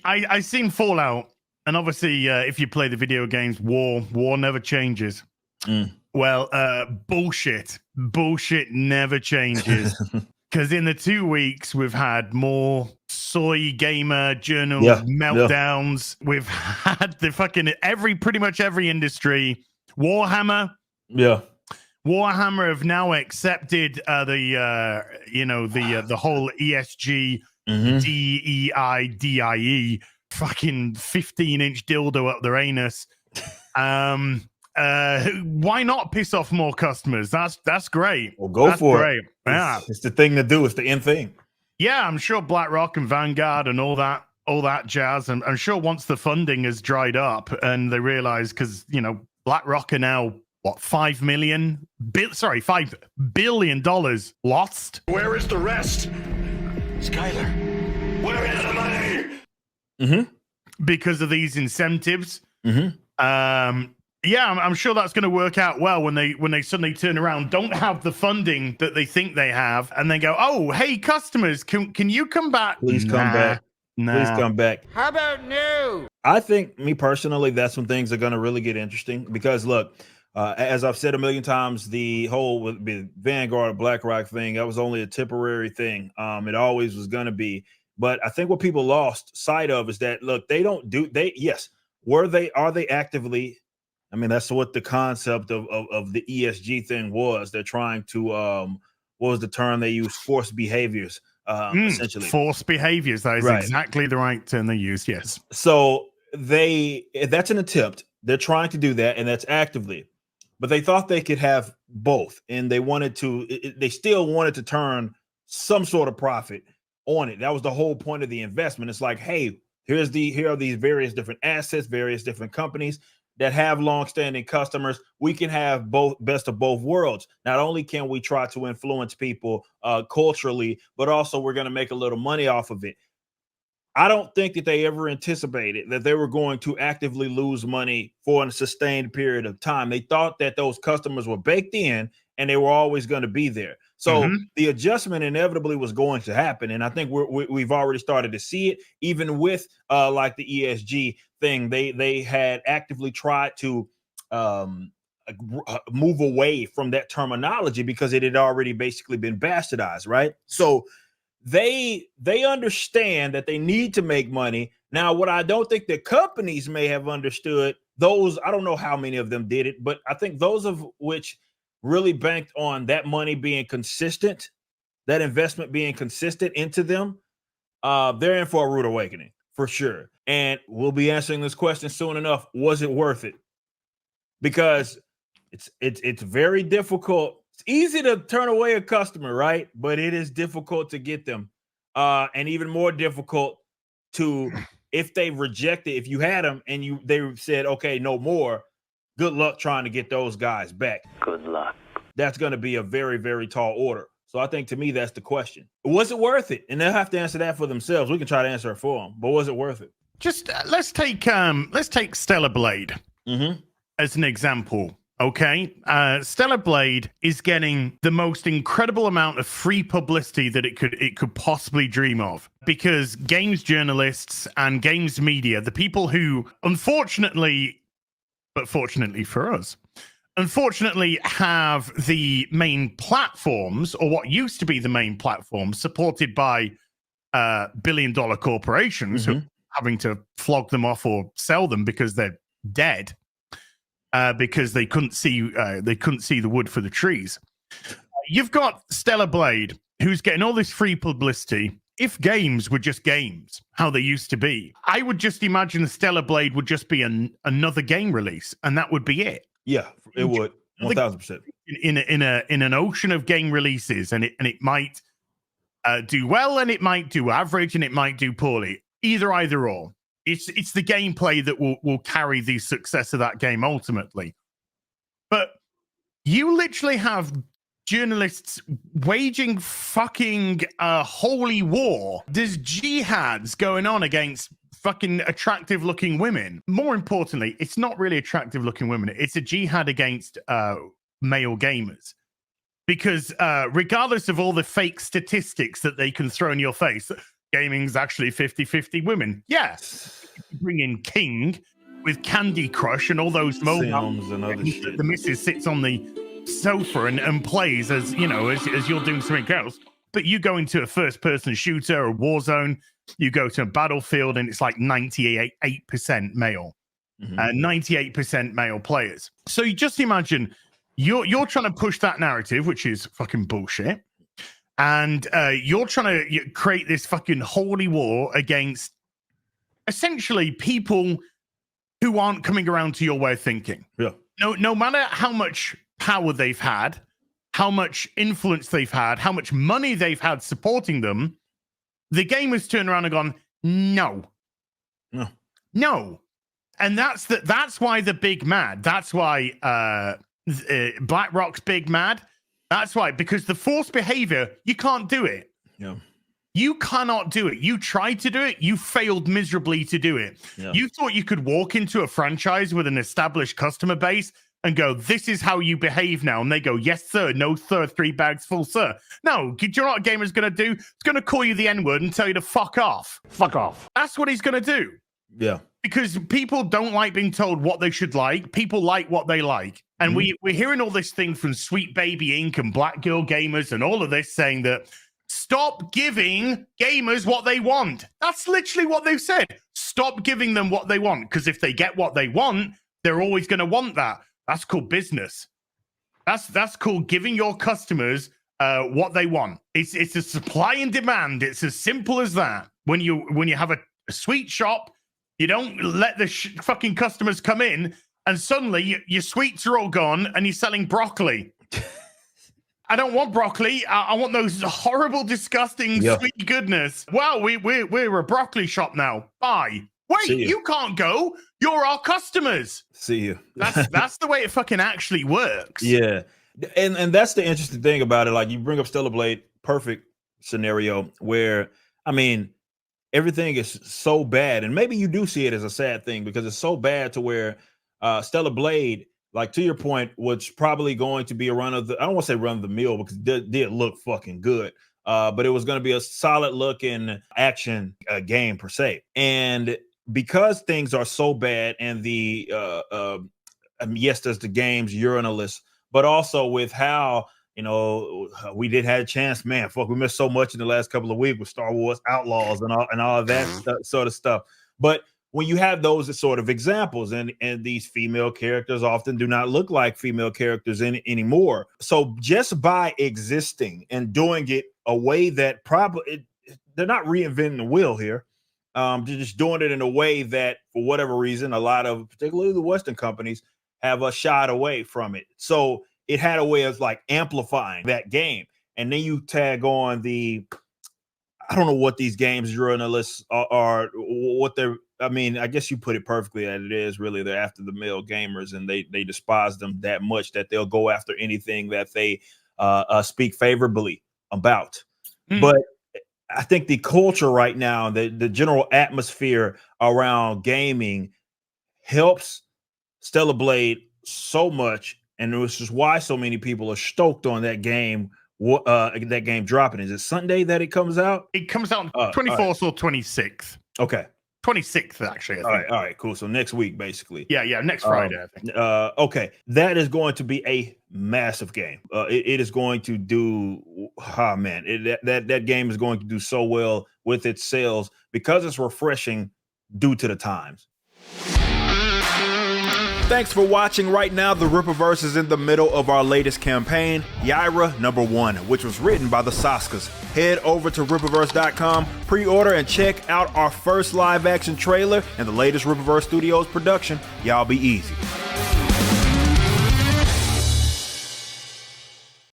I seen Fallout, and obviously, if you play the video games, war never changes. Well, bullshit never changes. Because in the 2 weeks, we've had more soy gamer journal meltdowns. Yeah. We've had the fucking pretty much every industry. Warhammer. Yeah. Warhammer have now accepted the whole ESG, DEI, DIE, fucking 15-inch dildo up their anus. Why not piss off more customers? That's great. Well, go that's for great. it. It's the thing to do. It's the end thing. Yeah, I'm sure BlackRock and Vanguard and all that jazz. And I'm sure once the funding has dried up and they realize, because BlackRock are now $5 billion lost. Where is the rest, Skyler? Where is the money? Because of these incentives. Yeah, I'm sure that's going to work out well when they suddenly turn around, don't have the funding that they think they have, and then go, oh, hey, customers, can you come back? Please come back. Please come back. How about no? I think, me personally, that's when things are going to really get interesting because, look, as I've said a million times, the whole Vanguard BlackRock thing, that was only a temporary thing. It always was going to be. But I think what people lost sight of is that, look, are they actively... I mean, that's what the concept of the ESG thing was. They're trying to, what was the term they used? Forced behaviors, essentially. Forced behaviors. That is exactly the right term they used, yes. So that's an attempt. They're trying to do that, and that's actively. But they thought they could have both, and they still wanted to turn some sort of profit on it. That was the whole point of the investment. It's like, hey, here are these various different assets, various different companies that have long-standing customers. We can have best of both worlds. Not only can we try to influence people culturally, but also we're going to make a little money off of it. I don't think that they ever anticipated that they were going to actively lose money for a sustained period of time. They thought that those customers were baked in and they were always going to be there. So the adjustment inevitably was going to happen. And I think we've already started to see it, even with like the ESG thing. They had actively tried to move away from that terminology because it had already basically been bastardized, right? So they understand that they need to make money. Now, what I don't think the companies may have understood, I don't know how many of them did it, but I think those of which really banked on that money being consistent, that investment being consistent into them, they're in for a rude awakening for sure. And we'll be answering this question soon enough. Was it worth it? Because it's very difficult. It's easy to turn away a customer, right? But it is difficult to get them, and even more difficult to, if they reject it. If you had them and they said, okay, no more, good luck trying to get those guys back. Good luck. That's going to be a very, very tall order. So I think, to me, that's the question. Was it worth it? And they'll have to answer that for themselves. We can try to answer it for them, but was it worth it? Just let's take Stella Blade as an example. Okay, Stella Blade is getting the most incredible amount of free publicity that it could possibly dream of, because games journalists and games media, the people who, unfortunately, but fortunately for us, unfortunately have the main platforms, or what used to be the main platforms, supported by billion-dollar corporations who are having to flog them off or sell them because they're dead. Because they couldn't see the wood for the trees. You've got Stella Blade, who's getting all this free publicity. If games were just games, how they used to be, I would just imagine Stella Blade would just be another game release, and that would be it. Yeah, it would, 1,000%. In an ocean of game releases, and it might do well, and it might do average, and it might do poorly. Either or. It's the gameplay that will carry the success of that game ultimately. But you literally have journalists waging fucking holy war. There's jihads going on against fucking attractive looking women. More importantly, it's not really attractive looking women. It's a jihad against male gamers. Because regardless of all the fake statistics that they can throw in your face, gaming's actually 50-50 women. Yeah. Bring in King with Candy Crush and all those mobile Sims and other shit. The missus sits on the sofa and plays as you know as you're doing something else. But you go into a first-person shooter or Warzone, you go to a Battlefield, and it's like 98% male, 98% male players. So you just imagine you're trying to push that narrative, which is fucking bullshit, and you're trying to create this fucking holy war against essentially people who aren't coming around to your way of thinking. Yeah. No matter how much power they've had, how much influence they've had, how much money they've had supporting them, the gamers turn around and gone, no. And that's why the big mad. That's why BlackRock's big mad. That's why, because the forced behavior, you can't do it. Yeah. You cannot do it. You tried to do it. You failed miserably to do it. Yeah. You thought you could walk into a franchise with an established customer base and go, this is how you behave now. And they go, yes, sir. No, sir. 3 bags full, sir. No, do you know what a gamer's going to do? It's going to call you the N-word and tell you to fuck off. Fuck off. That's what he's going to do. Yeah. Because people don't like being told what they should like. People like what they like. And we're hearing all this thing from Sweet Baby Inc. and Black Girl Gamers and all of this saying that stop giving gamers what they want. That's literally what they've said. Stop giving them what they want. Because if they get what they want, they're always going to want that. That's called business. That's called giving your customers what they want. It's a supply and demand. It's as simple as that. When you have a sweet shop, you don't let the fucking customers come in, and suddenly your sweets are all gone, and you're selling broccoli. I don't want broccoli. I want those horrible, disgusting, sweet goodness. Well, we're a broccoli shop now. Bye. Wait, you can't go. You're our customers. See you. That's the way it fucking actually works. Yeah. And that's the interesting thing about it. Like, you bring up Stella Blade, perfect scenario where, I mean, everything is so bad. And maybe you do see it as a sad thing because it's so bad to where Stella Blade, like to your point, was probably going to be I don't want to say run of the mill because it did look fucking good. But it was going to be a solid looking action game per se. And because things are so bad and the yes, there's the game's urinalist, but also with how, you know, we did have a chance, man, we missed so much in the last couple of weeks with Star Wars Outlaws and all of that sort of stuff. But when you have those sort of examples and these female characters often do not look like female characters anymore. So just by existing and doing it a way that they're not reinventing the wheel here. They're just doing it in a way that, for whatever reason, a lot of, particularly the Western companies, have shied away from it. So it had a way of like amplifying that game. And then you tag on I don't know what these games journalists are what they're, I mean, I guess you put it perfectly as it is. Really, they're after the male gamers, and they despise them that much that they'll go after anything that they speak favorably about. But I think the culture right now, the general atmosphere around gaming helps Stella Blade so much, and this is why so many people are stoked on that game. That game dropping. Is it Sunday that it comes out? It comes out on 24th or 26th. Okay. 26th, actually. I think. All right, cool. So next week, basically. Yeah, next Friday, I think. Okay. That is going to be a massive game. It is going to do, that game is going to do so well with its sales because it's refreshing due to the times. Thanks for watching. Right now, the Rippaverse is in the middle of our latest campaign, Yaira #1, which was written by the Saskas. Head over to Rippaverse.com, pre-order, and check out our first live-action trailer and the latest Rippaverse Studios production, Y'all Be Easy.